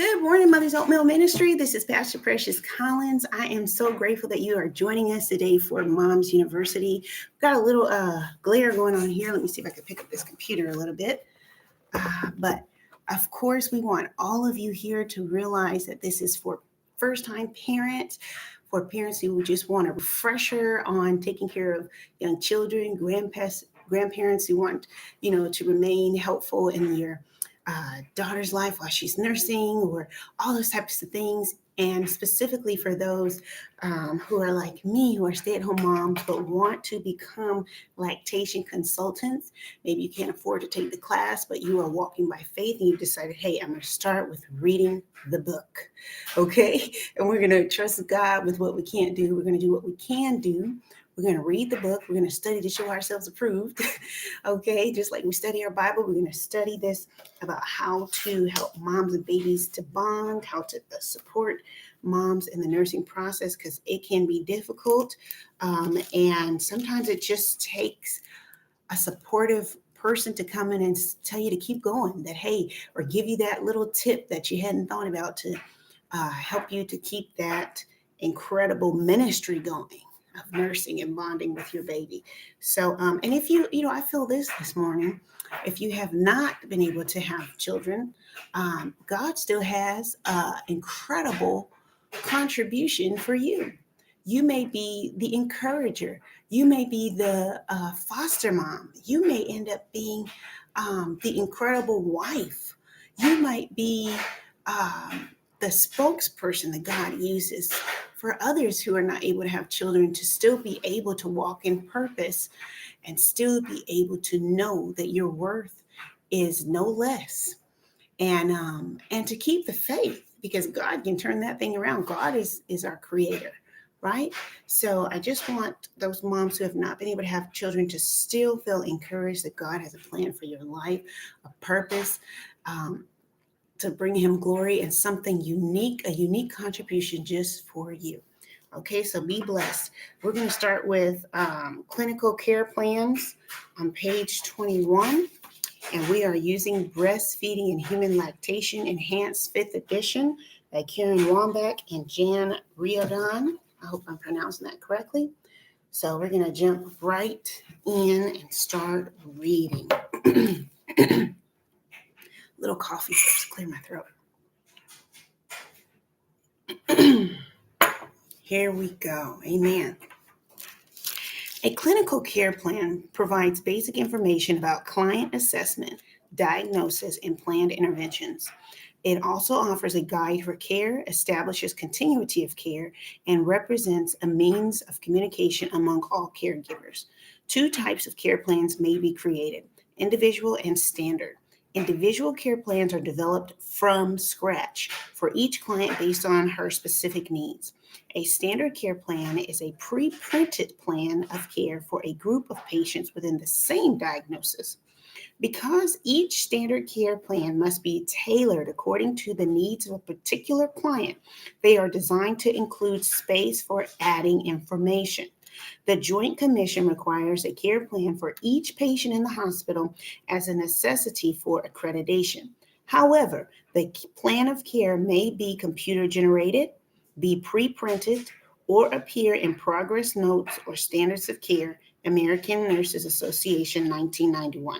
Good morning, Mother's Oatmeal Ministry. This is Pastor Precious Collins. I am so grateful that you are joining us today for Mom's University. We've got a little glare going on here. Let me see if I can pick up this computer a little bit. But of course, we want all of you here to realize that this is for first-time parents, for parents who just want a refresher on taking care of young children, grandparents who want, to remain helpful in your daughter's life while she's nursing, or all those types of things. And specifically for those who are like me, who are stay-at-home moms but want to become lactation consultants. Maybe you can't afford to take the class, but you are walking by faith and you decided, hey, I'm going to start with reading the book. Okay? And we're going to trust God with what we can't do. We're going to do what we can do. We're going to read the book. We're going to study to show ourselves approved. Okay, just like we study our Bible, we're going to study this about how to help moms and babies to bond, how to support moms in the nursing process, because it can be difficult. And sometimes it just takes a supportive person to come in and tell you to keep going, that, hey, or give you that little tip that you hadn't thought about to help you to keep that incredible ministry going of nursing and bonding with your baby. So, and if I feel this morning, if you have not been able to have children, God still has an incredible contribution for you. You may be the encourager. You may be the foster mom. You may end up being the incredible wife. You might be the spokesperson that God uses for others who are not able to have children to still be able to walk in purpose and still be able to know that your worth is no less. And to keep the faith, because God can turn that thing around. God is our creator, right? So I just want those moms who have not been able to have children to still feel encouraged that God has a plan for your life, a purpose, to bring him glory, and something unique, a unique contribution just for you. Okay, so be blessed. We're going to start with clinical care plans on page 21. And we are using Breastfeeding and Human Lactation Enhanced 5th Edition by Karen Wambach and Jan Riordan. I hope I'm pronouncing that correctly. So we're going to jump right in and start reading. Little coffee first, clear my throat. Here we go. Amen. A clinical care plan provides basic information about client assessment, diagnosis, and planned interventions. It also offers a guide for care, establishes continuity of care, and represents a means of communication among all caregivers. Two types of care plans may be created: individual and standard. Individual care plans are developed from scratch for each client based on her specific needs. A standard care plan is a pre-printed plan of care for a group of patients within the same diagnosis. Because each standard care plan must be tailored according to the needs of a particular client, they are designed to include space for adding information. The Joint Commission requires a care plan for each patient in the hospital as a necessity for accreditation. However, the plan of care may be computer generated, be pre-printed, or appear in progress notes or standards of care, American Nurses Association, 1991.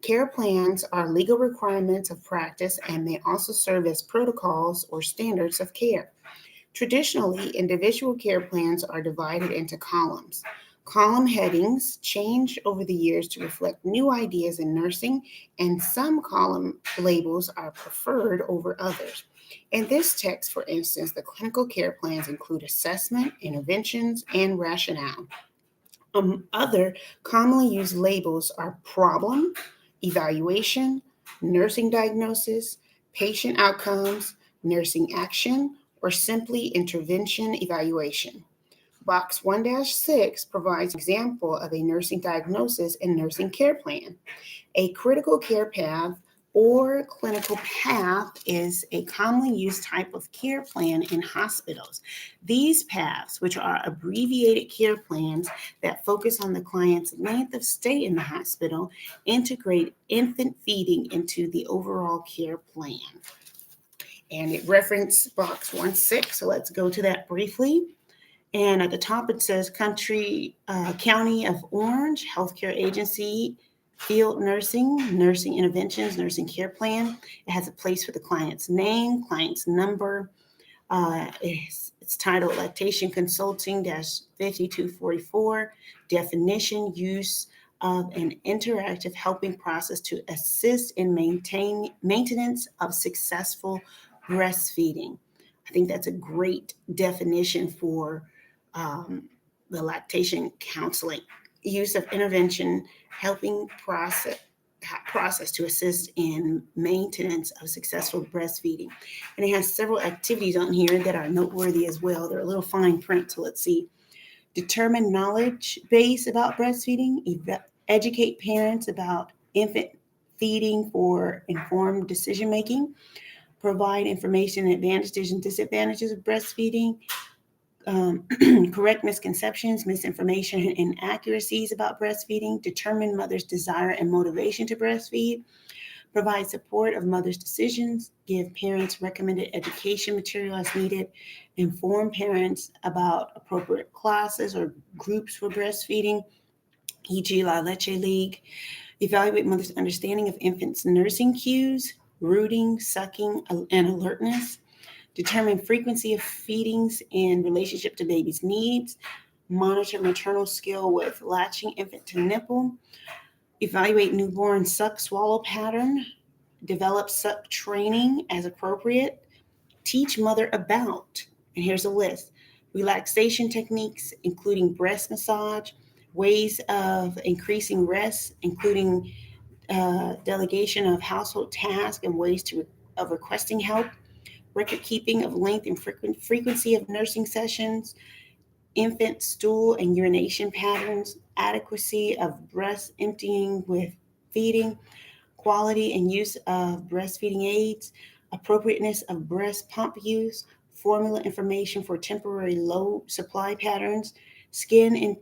Care plans are legal requirements of practice and may also serve as protocols or standards of care. Traditionally, individual care plans are divided into columns. Column headings change over the years to reflect new ideas in nursing, and some column labels are preferred over others. In this text, for instance, the clinical care plans include assessment, interventions, and rationale. Other commonly used labels are problem, evaluation, nursing diagnosis, patient outcomes, nursing action, or simply intervention evaluation. Box 1-6 provides an example of a nursing diagnosis and nursing care plan. A critical care path or clinical path is a commonly used type of care plan in hospitals. These paths, which are abbreviated care plans that focus on the client's length of stay in the hospital, integrate infant feeding into the overall care plan. and it referenced box 1-6. So let's go to that briefly. And at the top, it says County of Orange Healthcare Agency, Field Nursing, Nursing Interventions, Nursing Care Plan. It has a place for the client's name, client's number. It's titled Lactation Consulting -5244, definition, use of an interactive helping process to assist in maintenance of successful breastfeeding. I think that's a great definition for the lactation counseling, use of intervention, helping process to assist in maintenance of successful breastfeeding. And it has several activities on here that are noteworthy as well. They're a little fine print, so let's see. Determine knowledge base about breastfeeding, educate parents about infant feeding for informed decision making, provide information on advantages and disadvantages of breastfeeding, correct misconceptions, misinformation, and inaccuracies about breastfeeding, determine mother's desire and motivation to breastfeed, provide support of mother's decisions, give parents recommended education material as needed, inform parents about appropriate classes or groups for breastfeeding, e.g. La Leche League, evaluate mother's understanding of infants' nursing cues, rooting, sucking, and alertness, determine frequency of feedings in relationship to baby's needs, monitor maternal skill with latching infant to nipple, evaluate newborn suck swallow pattern, develop suck training as appropriate, teach mother about, and here's a list, relaxation techniques, including breast massage, ways of increasing rest, including delegation of household tasks and ways of requesting help, record keeping of length and frequency of nursing sessions, infant stool and urination patterns, adequacy of breast emptying with feeding, quality and use of breastfeeding aids, appropriateness of breast pump use, formula information for temporary low supply patterns, skin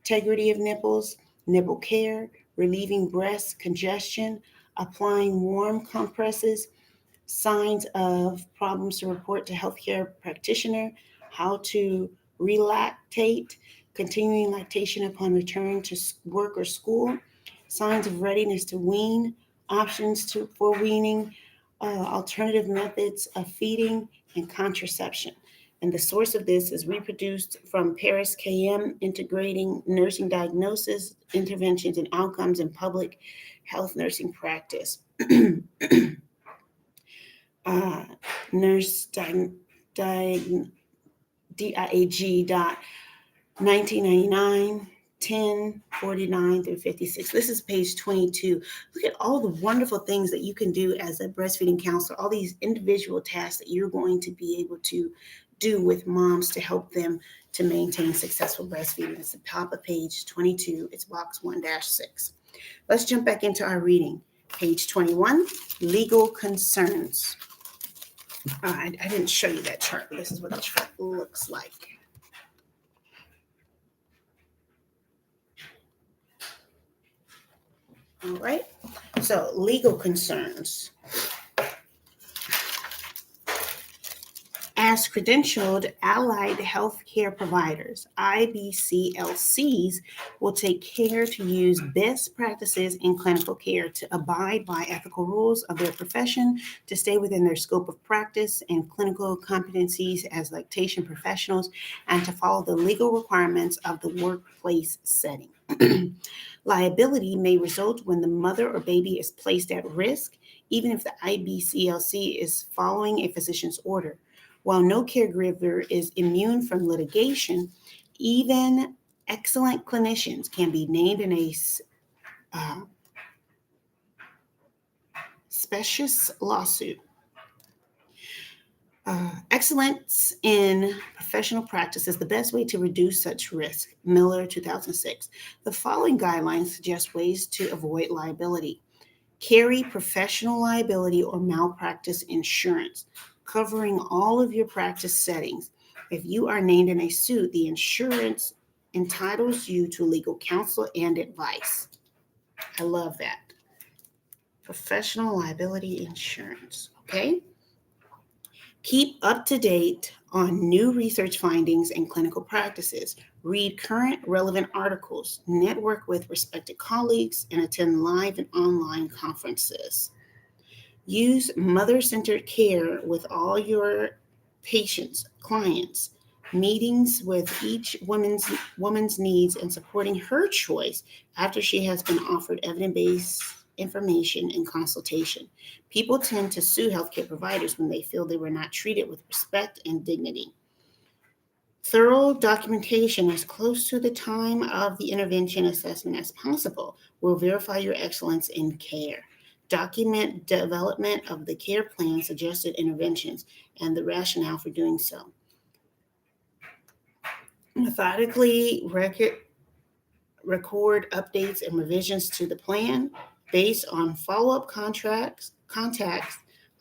integrity of nipples, nipple care, relieving breast congestion, applying warm compresses, signs of problems to report to healthcare practitioner, how to relactate, continuing lactation upon return to work or school, signs of readiness to wean, options for weaning, alternative methods of feeding, and contraception. And the source of this is reproduced from Paris KM, Integrating Nursing Diagnosis, Interventions, and Outcomes in Public Health Nursing Practice. Nurse DIAG dot 1999 1049 through 56. This is page 22. Look at all the wonderful things that you can do as a breastfeeding counselor, all these individual tasks that you're going to be able to do with moms to help them to maintain successful breastfeeding. It's the top of page 22. It's box 1-6. Let's jump back into our reading. Page 21, legal concerns. I didn't show you that chart, but this is what the chart looks like. All right, so legal concerns. As credentialed allied healthcare providers, IBCLCs will take care to use best practices in clinical care, to abide by ethical rules of their profession, to stay within their scope of practice and clinical competencies as lactation professionals, and to follow the legal requirements of the workplace setting. Liability may result when the mother or baby is placed at risk, even if the IBCLC is following a physician's order. While no caregiver is immune from litigation, even excellent clinicians can be named in a specious lawsuit. Excellence in professional practice is the best way to reduce such risk. Miller, 2006. The following guidelines suggest ways to avoid liability. Carry professional liability or malpractice insurance, covering all of your practice settings. If you are named in a suit, the insurance entitles you to legal counsel and advice. I love that. Professional liability insurance, okay? Keep up to date on new research findings and clinical practices. Read current relevant articles, network with respected colleagues, and attend live and online conferences. Use mother centered care with all your patients, clients, meetings with each woman's needs and supporting her choice after she has been offered evidence based information and consultation. People tend to sue healthcare providers when they feel they were not treated with respect and dignity. Thorough documentation as close to the time of the intervention assessment as possible will verify your excellence in care. Document development of the care plan, suggested interventions, and the rationale for doing so. Methodically record updates and revisions to the plan based on follow-up contacts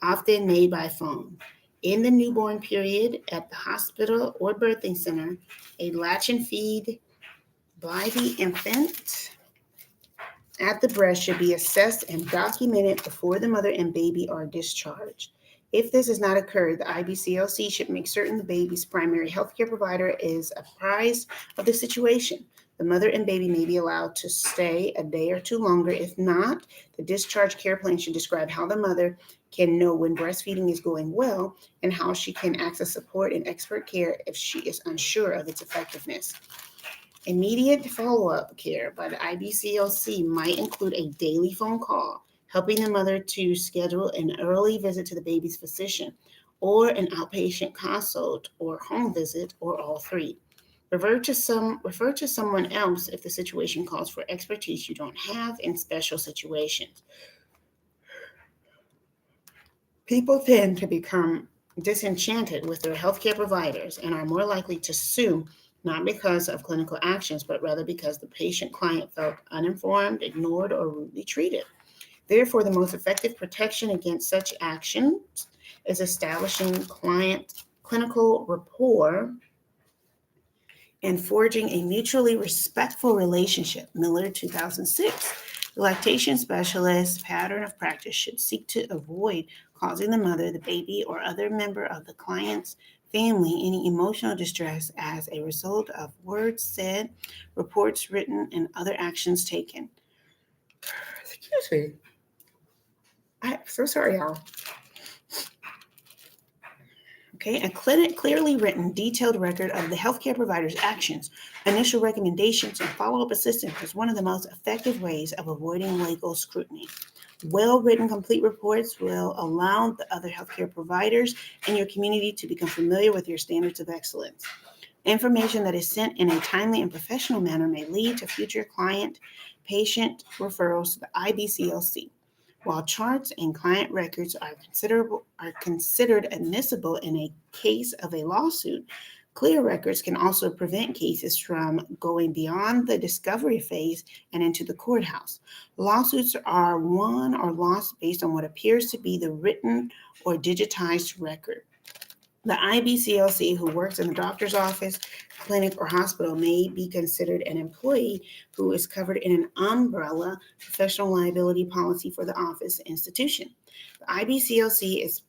often made by phone. In the newborn period at the hospital or birthing center, a latch and feed by the infant at the breast should be assessed and documented before the mother and baby are discharged. If this has not occurred, the IBCLC should make certain the baby's primary healthcare provider is apprised of the situation. The mother and baby may be allowed to stay a day or two longer. If not, the discharge care plan should describe how the mother can know when breastfeeding is going well and how she can access support and expert care if she is unsure of its effectiveness. Immediate follow-up care by the IBCLC might include a daily phone call, helping the mother to schedule an early visit to the baby's physician, or an outpatient consult or home visit, or all three. Refer to someone else if the situation calls for expertise you don't have in special situations. People tend to become disenchanted with their healthcare providers and are more likely to sue not because of clinical actions, but rather because the patient client felt uninformed, ignored, or rudely treated. Therefore, the most effective protection against such actions is establishing client clinical rapport and forging a mutually respectful relationship. Miller, 2006. The lactation specialist's pattern of practice should seek to avoid causing the mother, the baby, or other member of the client's family any emotional distress as a result of words said, reports written, and other actions taken. Excuse me. I'm so sorry, y'all. Okay, a clearly written, detailed record of the healthcare provider's actions, initial recommendations, and follow-up assistance is one of the most effective ways of avoiding legal scrutiny. Well-written, complete reports will allow the other healthcare providers in your community to become familiar with your standards of excellence. Information that is sent in a timely and professional manner may lead to future client-patient referrals to the IBCLC. While charts and client records are considered admissible in a case of a lawsuit, clear records can also prevent cases from going beyond the discovery phase and into the courthouse. Lawsuits are won or lost based on what appears to be the written or digitized record. The IBCLC who works in the doctor's office, clinic, or hospital may be considered an employee who is covered in an umbrella professional liability policy for the office institution. The IBCLC is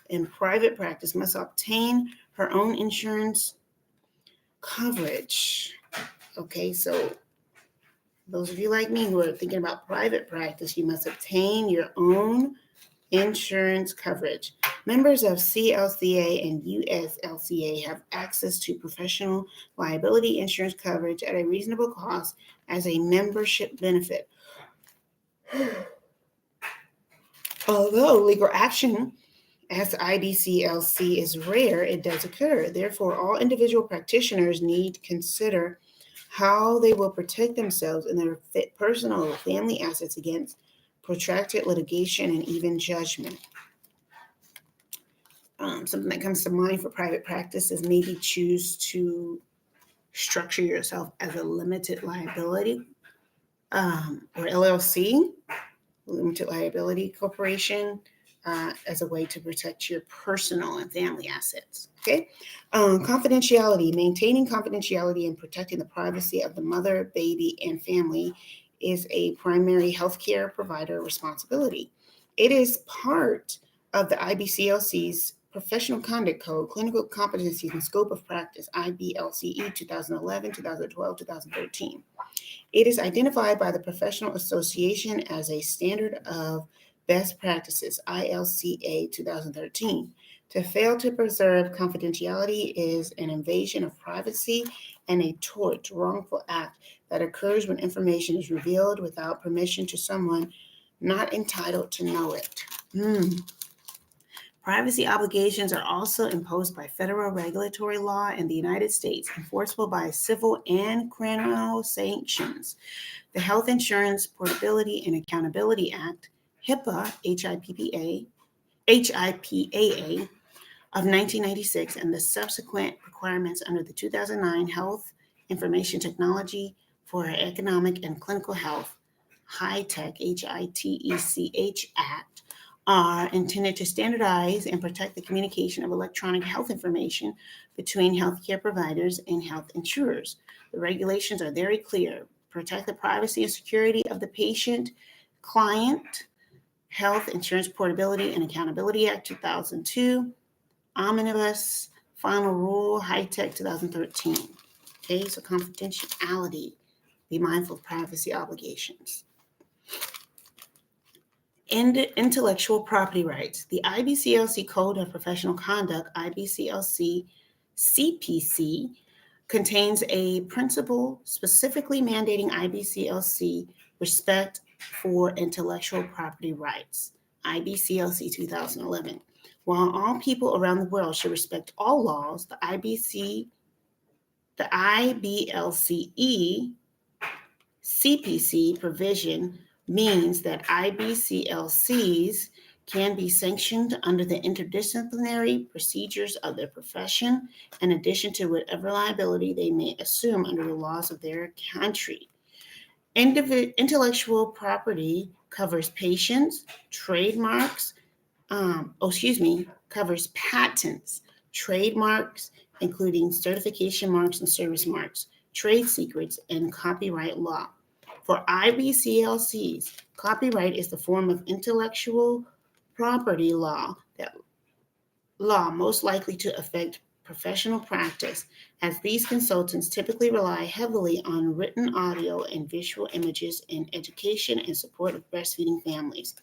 in private practice must obtain her own insurance coverage. Okay, so those of you like me who are thinking about private practice, you must obtain your own insurance coverage. Members of CLCA and USLCA have access to professional liability insurance coverage at a reasonable cost as a membership benefit. Although legal action as the IBCLC is rare, it does occur. Therefore, all individual practitioners need to consider how they will protect themselves and their personal or family assets against protracted litigation and even judgment. Something that comes to mind for private practice is maybe choose to structure yourself as a limited liability or LLC, limited liability corporation, as a way to protect your personal and family assets. Okay, confidentiality, maintaining confidentiality and protecting the privacy of the mother, baby, and family is a primary healthcare provider responsibility. It is part of the IBCLC's Professional Conduct Code, Clinical Competencies and Scope of Practice, IBLCE 2011, 2012, 2013. It is identified by the Professional Association as a standard of best practices, ILCA 2013. To fail to preserve confidentiality is an invasion of privacy and a tort, wrongful act that occurs when information is revealed without permission to someone not entitled to know it. Privacy obligations are also imposed by federal regulatory law in the United States, enforceable by civil and criminal sanctions. The Health Insurance Portability and Accountability Act, HIPAA, HIPAA of 1996, and the subsequent requirements under the 2009 Health Information Technology for Economic and Clinical Health, HITECH, HITECH Act, are intended to standardize and protect the communication of electronic health information between healthcare providers and health insurers. The regulations are very clear. Protect the privacy and security of the patient, client, Health Insurance Portability and Accountability Act 2002, Omnibus Final Rule, HITECH 2013. Okay, so confidentiality. Be mindful of privacy obligations. Intellectual property rights. The IBCLC Code of Professional Conduct, IBCLC CPC, contains a principle specifically mandating IBCLC respect for intellectual property rights, IBCLC 2011. While all people around the world should respect all laws, the IBLCE CPC provision means that IBCLCs can be sanctioned under the interdisciplinary procedures of their profession, in addition to whatever liability they may assume under the laws of their country. Intellectual property covers patents, trademarks, covers patents, trademarks, including certification marks and service marks, trade secrets, and copyright law. For IBCLCs, copyright is the form of intellectual property law most likely to affect professional practice, as these consultants typically rely heavily on written audio and visual images in education and support of breastfeeding families.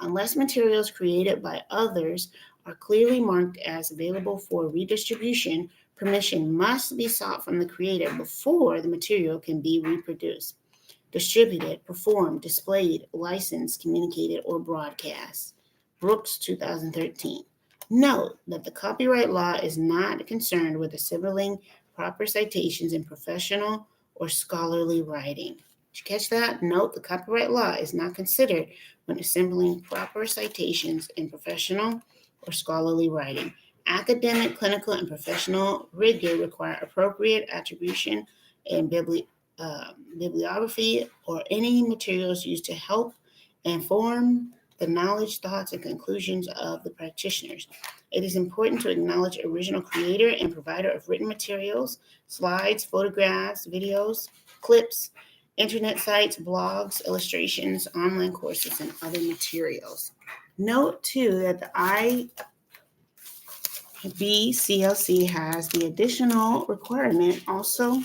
Unless materials created by others are clearly marked as available for redistribution, permission must be sought from the creator before the material can be reproduced, distributed, performed, displayed, licensed, communicated, or broadcast. Brooks, 2013. Note that the copyright law is not concerned with assembling proper citations in professional or scholarly writing. Did you catch that? Note the copyright law is not considered when assembling proper citations in professional or scholarly writing. Academic, clinical, and professional rigor require appropriate attribution and bibliography or any materials used to help inform the knowledge, thoughts, and conclusions of the practitioners. It is important to acknowledge original creator and provider of written materials, slides, photographs, videos, clips, internet sites, blogs, illustrations, online courses, and other materials. Note, too, that the IBCLC has the additional requirement, also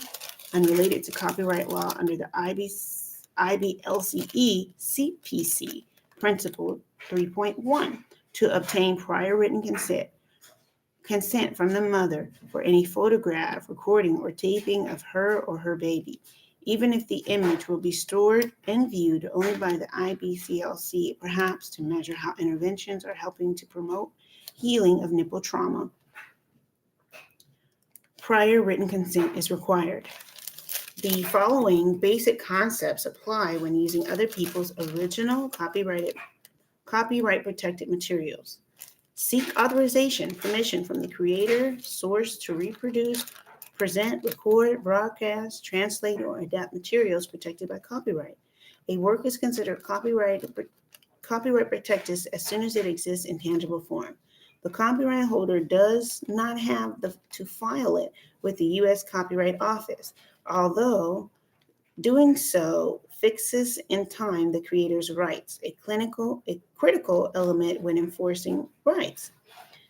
unrelated to copyright law, under the IBLCE CPC Principle 3.1, to obtain prior written consent from the mother for any photograph, recording, or taping of her or her baby, even if the image will be stored and viewed only by the IBCLC, perhaps to measure how interventions are helping to promote healing of nipple trauma. Prior written consent is required. The following basic concepts apply when using other people's original copyright protected materials. Seek authorization, permission from the creator, source to reproduce, present, record, broadcast, translate, or adapt materials protected by copyright. A work is considered copyright protected as soon as it exists in tangible form. The copyright holder does not have to file it with the U.S. Copyright Office, although doing so fixes in time the creator's rights, a critical element when enforcing rights.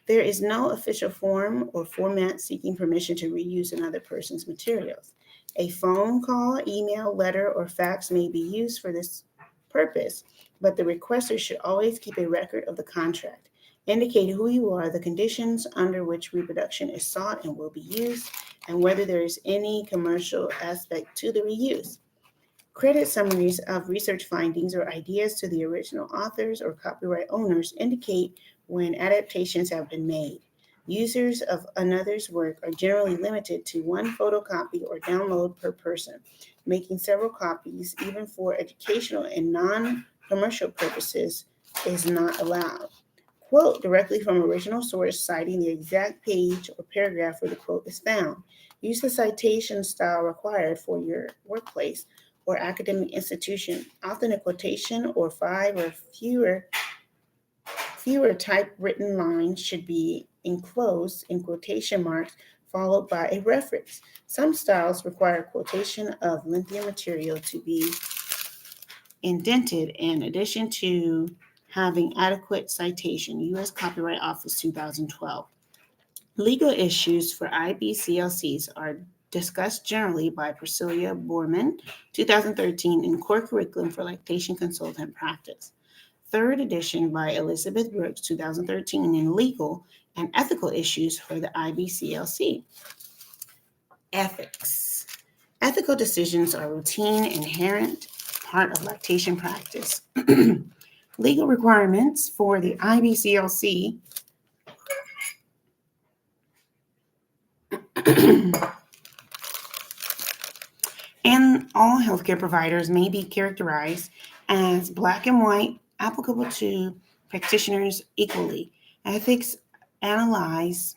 There is no official form or format seeking permission to reuse another person's materials. A phone call, email, letter, or fax may be used for this purpose, but the requester should always keep a record of the contract. Indicate who you are, the conditions under which reproduction is sought and will be used, and whether there is any commercial aspect to the reuse. Credit summaries of research findings or ideas to the original authors or copyright owners indicate when adaptations have been made. Users of another's work are generally limited to one photocopy or download per person. Making several copies, even for educational and non-commercial purposes, is not allowed. Quote directly from original source, citing the exact page or paragraph where the quote is found. Use the citation style required for your workplace or academic institution. Often a quotation or 5 or fewer typewritten lines should be enclosed in quotation marks followed by a reference. Some styles require quotation of lengthier material to be indented in addition to having adequate citation. U.S. Copyright Office 2012. Legal issues for IBCLCs are discussed generally by Priscilla Borman, 2013, in Core Curriculum for Lactation Consultant Practice. Third edition by Elizabeth Brooks, 2013, in Legal and Ethical Issues for the IBCLC. Ethics. Ethical decisions are routine, inherent part of lactation practice. Legal requirements for the IBCLC and all healthcare providers may be characterized as black and white, applicable to practitioners equally. Ethics analyst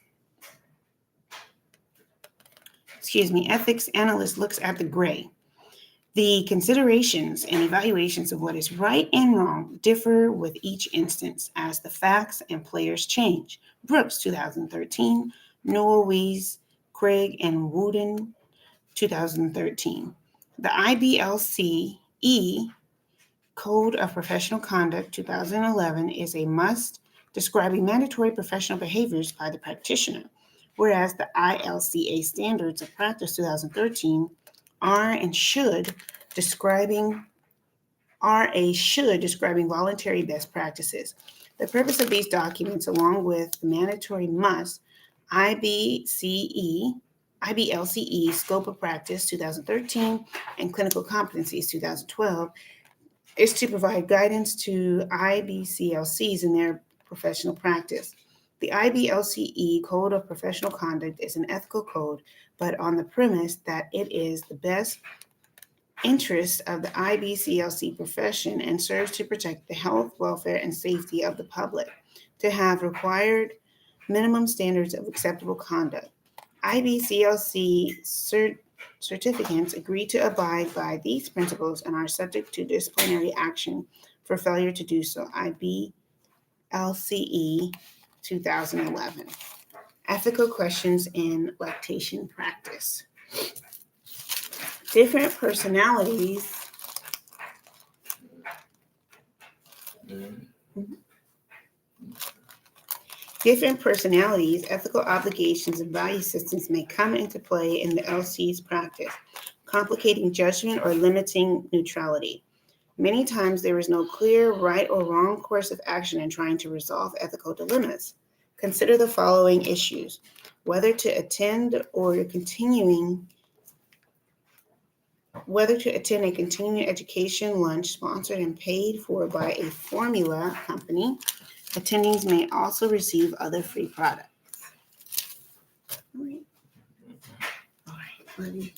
looks at the gray. The considerations and evaluations of what is right and wrong differ with each instance as the facts and players change. Brooks, 2013, Noah Weiss, Craig and Wooden, 2013. The IBLCE Code of Professional Conduct, 2011, is a must describing mandatory professional behaviors by the practitioner, whereas the ILCA Standards of Practice, 2013, are a should describing voluntary best practices. The purpose of these documents, along with the mandatory must IBLCE Scope of Practice 2013 and Clinical Competencies 2012, is to provide guidance to IBCLCs in their professional practice. The IBLCE Code of Professional Conduct is an ethical code, but on the premise that it is the best interest of the IBCLC profession and serves to protect the health, welfare, and safety of the public, to have required minimum standards of acceptable conduct. IBCLC certificants agree to abide by these principles and are subject to disciplinary action for failure to do so. IBLCE 2011. Ethical questions in lactation practice. Different personalities ethical obligations, and value systems may come into play in the LC's practice, complicating judgment or limiting neutrality. Many times there is no clear right or wrong course of action in trying to resolve ethical dilemmas. Consider the following issues: whether to attend a continuing education lunch sponsored and paid for by a formula company. Attendees may also receive other free products. All right.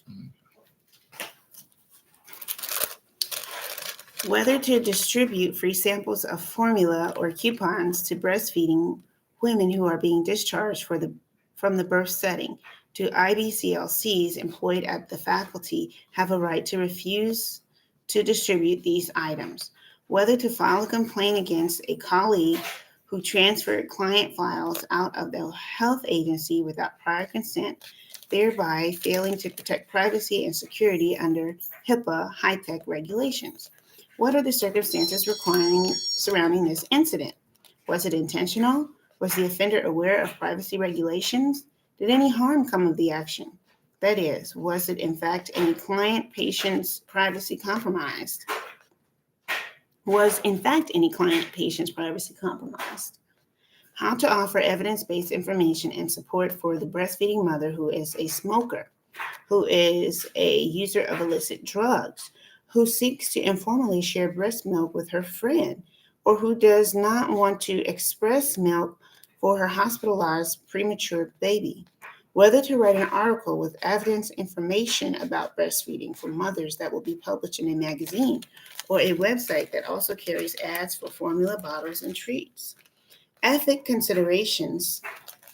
Whether to distribute free samples of formula or coupons to breastfeeding women who are being discharged from the birth setting. Do IBCLCs employed at the faculty have a right to refuse to distribute these items? Whether to file a complaint against a colleague who transferred client files out of the health agency without prior consent, thereby failing to protect privacy and security under HIPAA high-tech regulations. What are the circumstances surrounding this incident? Was it intentional? Was the offender aware of privacy regulations? Did any harm come of the action? That is, was it in fact any client-patient's privacy compromised? Was in fact any client-patient's privacy compromised? How to offer evidence-based information and support for the breastfeeding mother who is a smoker, who is a user of illicit drugs, who seeks to informally share breast milk with her friend, or who does not want to express milk for her hospitalized premature baby. Whether to write an article with evidence information about breastfeeding for mothers that will be published in a magazine, or a website that also carries ads for formula bottles and treats. Ethic considerations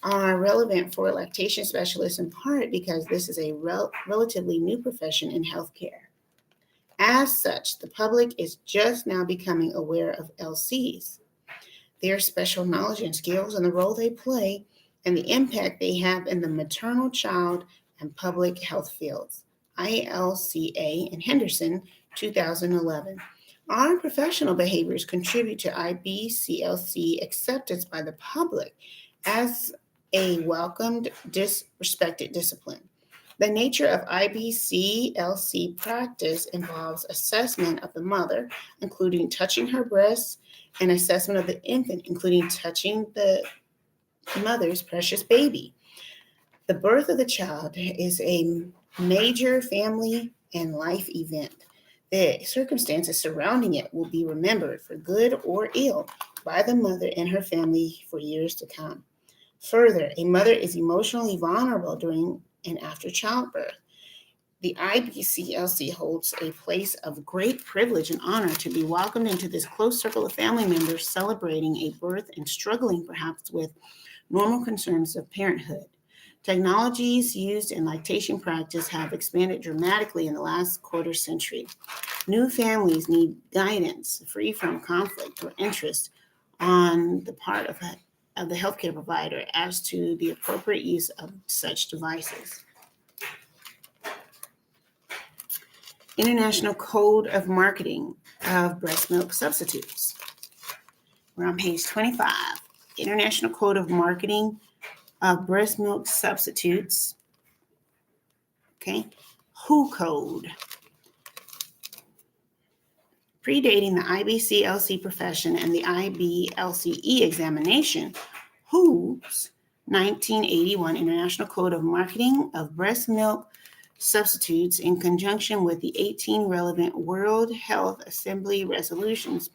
are relevant for lactation specialists in part because this is a relatively new profession in healthcare. As such, the public is just now becoming aware of LCs, their special knowledge and skills, and the role they play and the impact they have in the maternal, child, and public health fields. ILCA in Henderson, 2011. Our professional behaviors contribute to IBCLC acceptance by the public as a welcomed, respected discipline. The nature of IBCLC practice involves assessment of the mother, including touching her breasts, and assessment of the infant, including touching the mother's precious baby. The birth of the child is a major family and life event. The circumstances surrounding it will be remembered for good or ill by the mother and her family for years to come. Further, a mother is emotionally vulnerable during and after childbirth. The IBCLC holds a place of great privilege and honor to be welcomed into this close circle of family members celebrating a birth and struggling perhaps with normal concerns of parenthood. Technologies used in lactation practice have expanded dramatically in the last quarter century. New families need guidance free from conflict or interest on the part of the healthcare provider as to the appropriate use of such devices. International Code of Marketing of Breast Milk Substitutes. We're on page 25. International Code of Marketing of Breast Milk Substitutes. Okay. WHO code. Predating the IBCLC profession and the IBLCE examination, WHO's 1981 International Code of Marketing of Breast Milk Substitutes, in conjunction with the 18 relevant World Health Assembly resolutions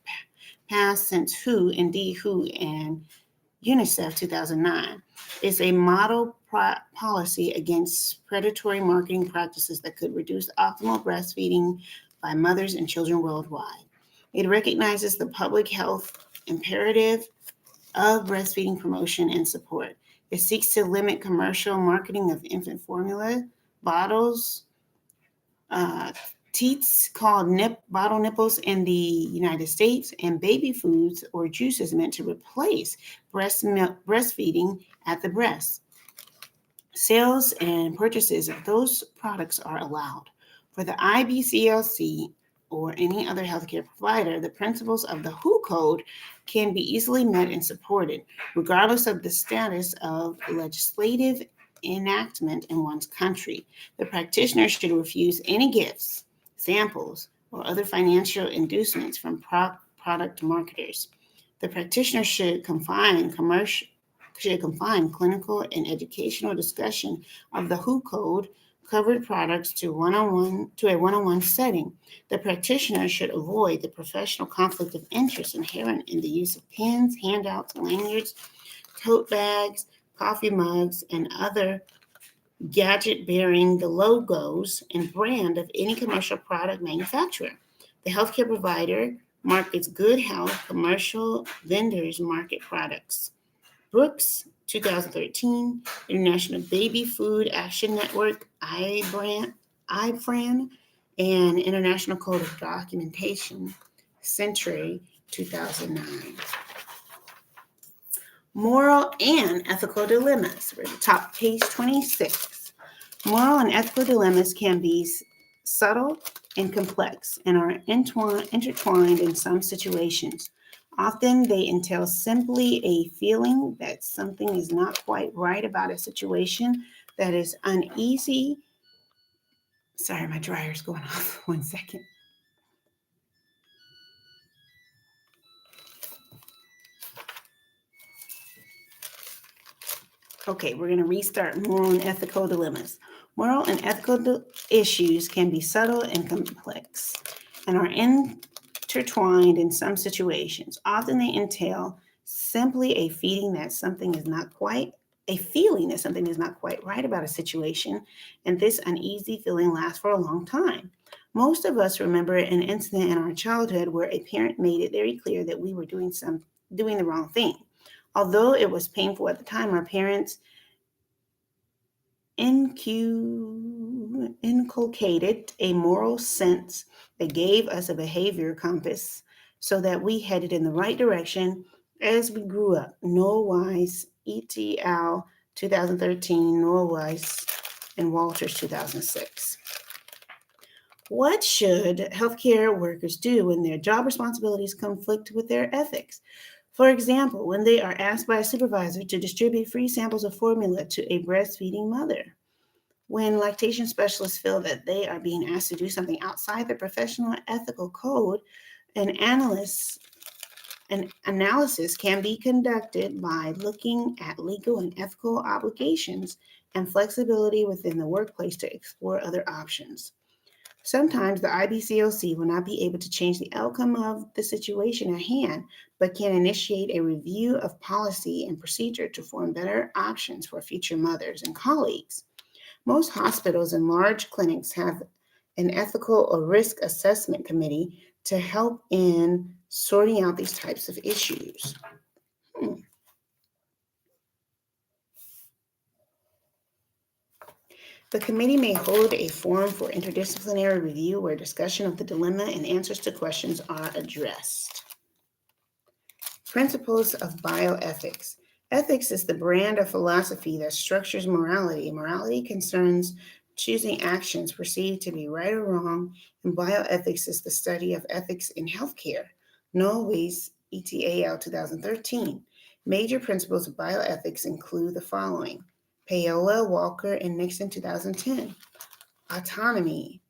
passed since WHO and UNICEF 2009, is a model policy against predatory marketing practices that could reduce optimal breastfeeding by mothers and children worldwide. It recognizes the public health imperative of breastfeeding promotion and support. It seeks to limit commercial marketing of infant formula, bottles, teats called bottle nipples in the United States, and baby foods or juices meant to replace breastfeeding at the breast. Sales and purchases of those products are allowed. For the IBCLC or any other healthcare provider, the principles of the WHO code can be easily met and supported, regardless of the status of legislative enactment in one's country. The practitioner should refuse any gifts, samples, or other financial inducements from product marketers. The practitioner should confine clinical and educational discussion of the WHO code covered products to a one-on-one setting. The practitioner should avoid the professional conflict of interest inherent in the use of pens, handouts, lanyards, tote bags, coffee mugs, and other gadget bearing the logos and brand of any commercial product manufacturer. The healthcare provider markets good health, commercial vendors market products. Brooks, 2013, International Baby Food Action Network, IFRAN, and International Code of Documentation, Century, 2009. Moral and ethical dilemmas. We're at the top, page 26. Moral and ethical dilemmas can be subtle and complex and are intertwined in some situations. Often they entail simply a feeling that something is not quite right about a situation that is uneasy. Sorry, my dryer's going off. 1 second. Okay, we're going to restart moral and ethical dilemmas. Moral and ethical issues can be subtle and complex and are intertwined in some situations. Often they entail simply a feeling that something is not quite right about a situation, and this uneasy feeling lasts for a long time. Most of us remember an incident in our childhood where a parent made it very clear that we were doing the wrong thing. Although it was painful at the time, our parents inculcated a moral sense that gave us a behavior compass so that we headed in the right direction as we grew up. Noah Wise, ETL 2013, Noah Wise and Walters 2006. What should healthcare workers do when their job responsibilities conflict with their ethics? For example, when they are asked by a supervisor to distribute free samples of formula to a breastfeeding mother. When lactation specialists feel that they are being asked to do something outside the professional ethical code, an analysis can be conducted by looking at legal and ethical obligations and flexibility within the workplace to explore other options. Sometimes the IBCLC will not be able to change the outcome of the situation at hand, but can initiate a review of policy and procedure to form better options for future mothers and colleagues. Most hospitals and large clinics have an ethical or risk assessment committee to help in sorting out these types of issues. The committee may hold a forum for interdisciplinary review where discussion of the dilemma and answers to questions are addressed. Principles of bioethics. Ethics is the brand of philosophy that structures morality. Morality concerns choosing actions perceived to be right or wrong, and bioethics is the study of ethics in healthcare. Noah Weiss, ETAL 2013. Major principles of bioethics include the following: Paola, Walker, and Nixon 2010. Autonomy,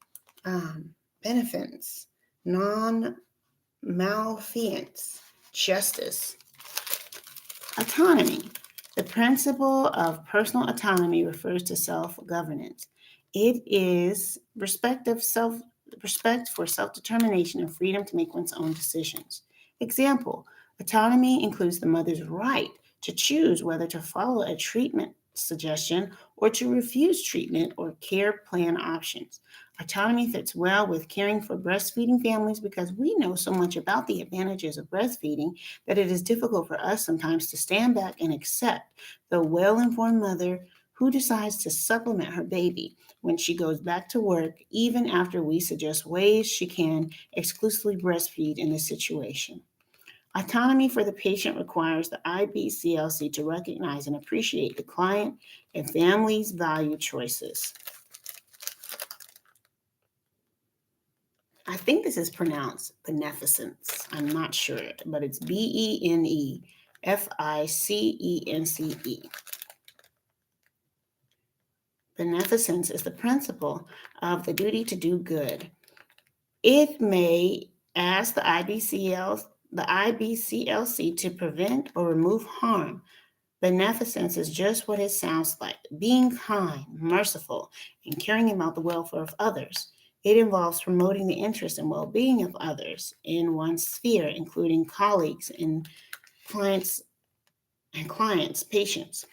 beneficence, non-malfeasance, justice. Autonomy. The principle of personal autonomy refers to self-governance. It is respect for self-determination and freedom to make one's own decisions. Example, autonomy includes the mother's right to choose whether to follow a treatment suggestion or to refuse treatment or care plan options. Autonomy fits well with caring for breastfeeding families because we know so much about the advantages of breastfeeding that it is difficult for us sometimes to stand back and accept the well-informed mother who decides to supplement her baby when she goes back to work, even after we suggest ways she can exclusively breastfeed in this situation. Autonomy for the patient requires the IBCLC to recognize and appreciate the client and family's value choices. I think this is pronounced beneficence. I'm not sure, but it's BENEFICENCE. Beneficence is the principle of the duty to do good. It may ask the IBCLC to prevent or remove harm. Beneficence is just what it sounds like: being kind, merciful, and caring about the welfare of others. It involves promoting the interest and well-being of others in one's sphere, including colleagues and clients, patients.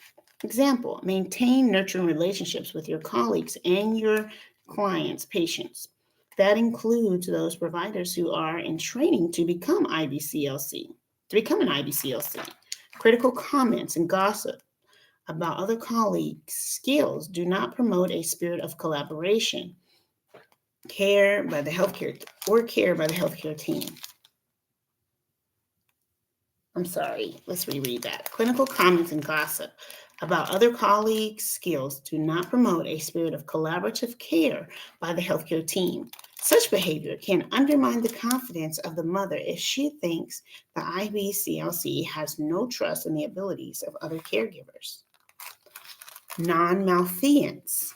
Example, maintain nurturing relationships with your colleagues and your clients' patients. That includes those providers who are in training to become an IBCLC. Critical comments and gossip about other colleagues' skills do not promote a spirit of collaboration, care by the healthcare team. I'm sorry, let's reread that. Clinical comments and gossip about other colleagues' skills do not promote a spirit of collaborative care by the healthcare team. Such behavior can undermine the confidence of the mother if she thinks the IBCLC has no trust in the abilities of other caregivers. Non-malfeasance.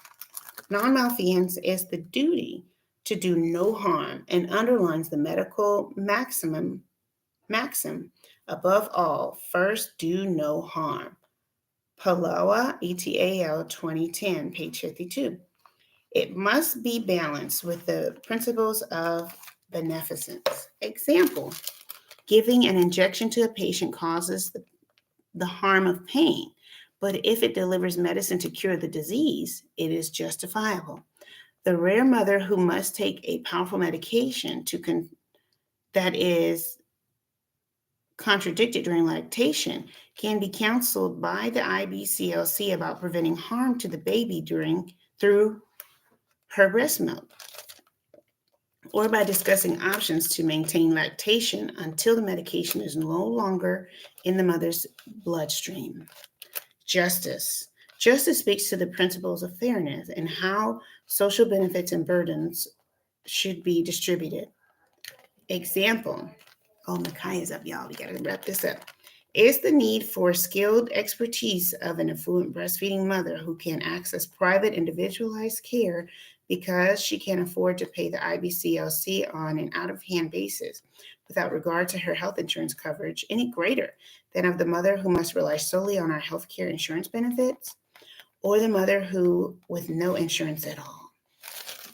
Non-malfeasance is the duty to do no harm and underlines the medical maxim, above all, first do no harm. Palawa, ETAL 2010, page 52. It must be balanced with the principles of beneficence. Example, giving an injection to a patient causes the harm of pain, but if it delivers medicine to cure the disease, it is justifiable. The rare mother who must take a powerful medication that is contradicted during lactation can be counseled by the IBCLC about preventing harm to the baby through her breast milk, or by discussing options to maintain lactation until the medication is no longer in the mother's bloodstream. Justice. Justice speaks to the principles of fairness and how social benefits and burdens should be distributed. Example. Oh, Makai is up, y'all. We got to wrap this up. Is the need for skilled expertise of an affluent breastfeeding mother who can access private individualized care because she can afford to pay the IBCLC on an out-of-hand basis without regard to her health insurance coverage any greater than of the mother who must rely solely on our healthcare insurance benefits, or the mother who with no insurance at all?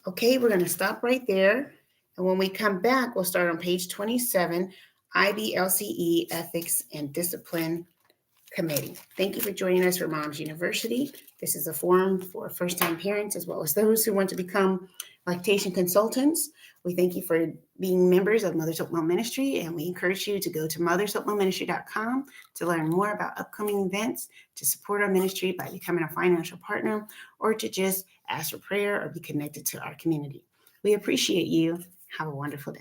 Okay, we're going to stop right there. And when we come back, we'll start on page 27, IBLCE Ethics and Discipline Committee. Thank you for joining us for Moms University. This is a forum for first-time parents as well as those who want to become lactation consultants. We thank you for being members of Mother's Oatmeal Ministry, and we encourage you to go to mothersoatmealministry.com to learn more about upcoming events, to support our ministry by becoming a financial partner, or to just ask for prayer or be connected to our community. We appreciate you. Have a wonderful day.